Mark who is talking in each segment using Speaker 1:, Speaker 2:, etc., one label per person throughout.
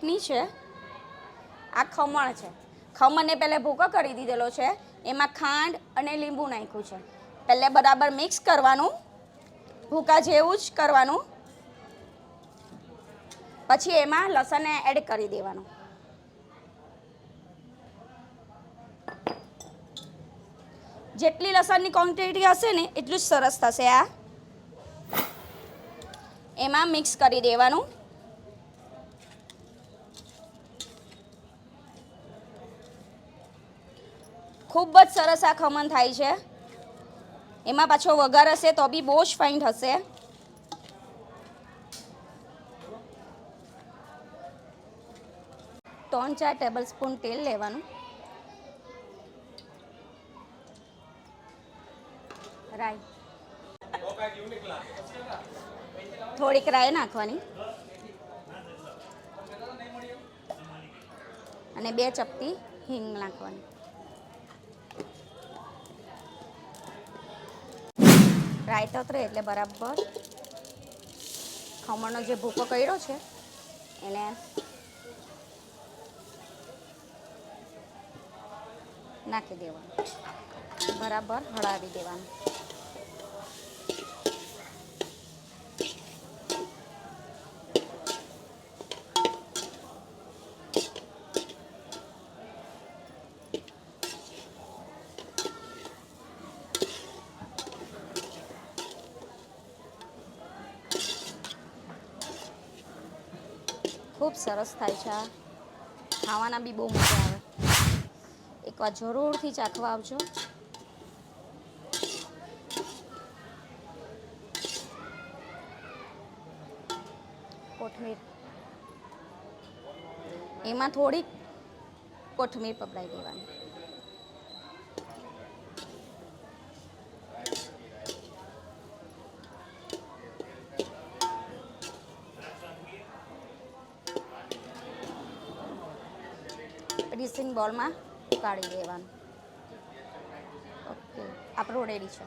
Speaker 1: ની છે આ ખમણ છે. ખમણને પહેલે ભૂકો કરી દીધેલો છે. એમાં ખાંડ અને લીંબુ નાખ્યું છે. પહેલે બરાબર મિક્સ કરવાનું, ભૂકા જેવું જ કરવાનું. પછી એમાં લસણને એડ કરી દેવાનું. જેટલી લસણની ક્વોન્ટિટી હશે ને એટલું જ સરસ થશે. આ એમાં મિક્સ કરી દેવાનું. ખૂબ જ સરસ આ ખમણ થાય છે. એમાં પાછો વઘાર હશે તો બી બહુ જ ફાઇન થશે. ત્રણ 4 ટેબલ સ્પૂન તેલ લેવાનું. રાઈ, થોડીક રાઈ નાખવાની અને 2 ચપટી હિંગ નાખવાની. રાઈ તતરે એટલે બરાબર ખમણનો જે ભૂકો કર્યો છે એને નાખી દેવાનું. બરાબર હળાવી દેવાનું. ખૂબ સરસ થાય છે. આ ખાવાના બી બહુ મજા આવે. એકવાર જરૂરથી ચાખવા આવજો. કોથમીર, એમાં થોડીક કોથમીર પપડાઈ દેવાની. ડીશિંગ બોલમાં કાઢી દેવાનું. ઓકે, આપણું રેડી છે.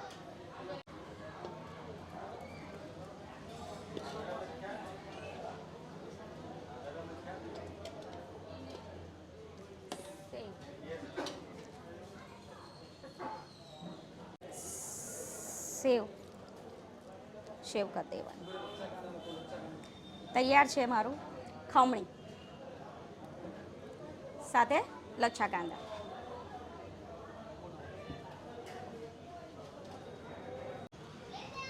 Speaker 1: સેવ સેવ કરી દેવાની. તૈયાર છે મારું ખમણી સાથે લચ્છા કાંદા.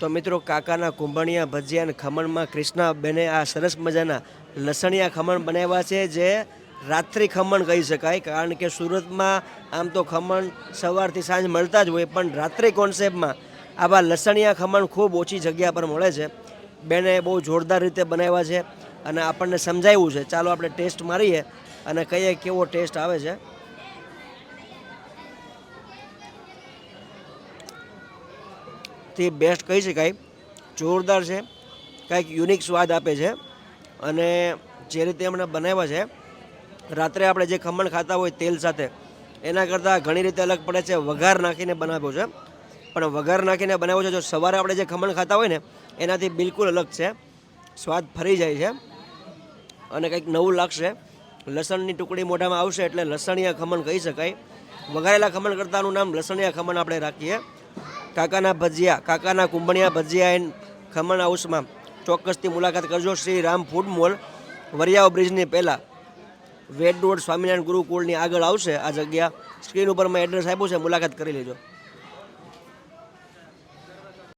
Speaker 2: તો મિત્રો, કાકાના કુંભણિયા ભજીયા અને ખમણમાં કૃષ્ણાબેને આ સરસ મજાના લસણિયા ખમણ બનાવ્યા છે, જે રાત્રિ ખમણ કહી શકાય. કારણ કે સુરતમાં આમ તો ખમણ સવારથી સાંજ મળતા જ હોય, પણ રાત્રિ કોન્સેપ્ટમાં આવા લસણિયા ખમણ ખૂબ ઓછી જગ્યા પર મળે છે. બેને બહુ જોરદાર રીતે બનાવ્યા છે અને આપણને સમજાવ્યું છે. ચાલો આપણે ટેસ્ટ મારીએ અને કહીએ કેવો ટેસ્ટ આવે છે. તે બેસ્ટ કહી શકાય. જોરદાર છે, કંઈક યુનિક સ્વાદ આપે છે. અને જે રીતે એમણે બનાવ્યા છે, રાત્રે આપણે જે ખમણ ખાતા હોય તેલ સાથે, એના કરતાં ઘણી રીતે અલગ પડે છે. વઘાર નાખીને બનાવ્યો છે, પણ વઘાર નાખીને બનાવ્યો છે જો સવારે આપણે જે ખમણ ખાતા હોય ને એનાથી બિલકુલ અલગ છે. સ્વાદ ફરી જાય છે અને કંઈક નવું લાગશે. લસણની ટુકડી મોઢામાં આવશે એટલે લસણિયા ખમણ કહી શકાય. વઘારેલા ખમણ કરતાંનું નામ લસણિયા ખમણ આપણે રાખીએ. કાકાના ભજીયા, કાકાના કુંભણિયા ભજીયા એન્ડ ખમણ હાઉસમાં ચોક્કસથી મુલાકાત કરજો. શ્રી રામ ફૂડ મોલ, વરિયાવ બ્રિજની પહેલાં, વેડ રોડ, સ્વામિનારાયણ ગુરુકુળની આગળ આવશે આ જગ્યા. સ્ક્રીન ઉપર મેં એડ્રેસ આપ્યું છે, મુલાકાત કરી લેજો.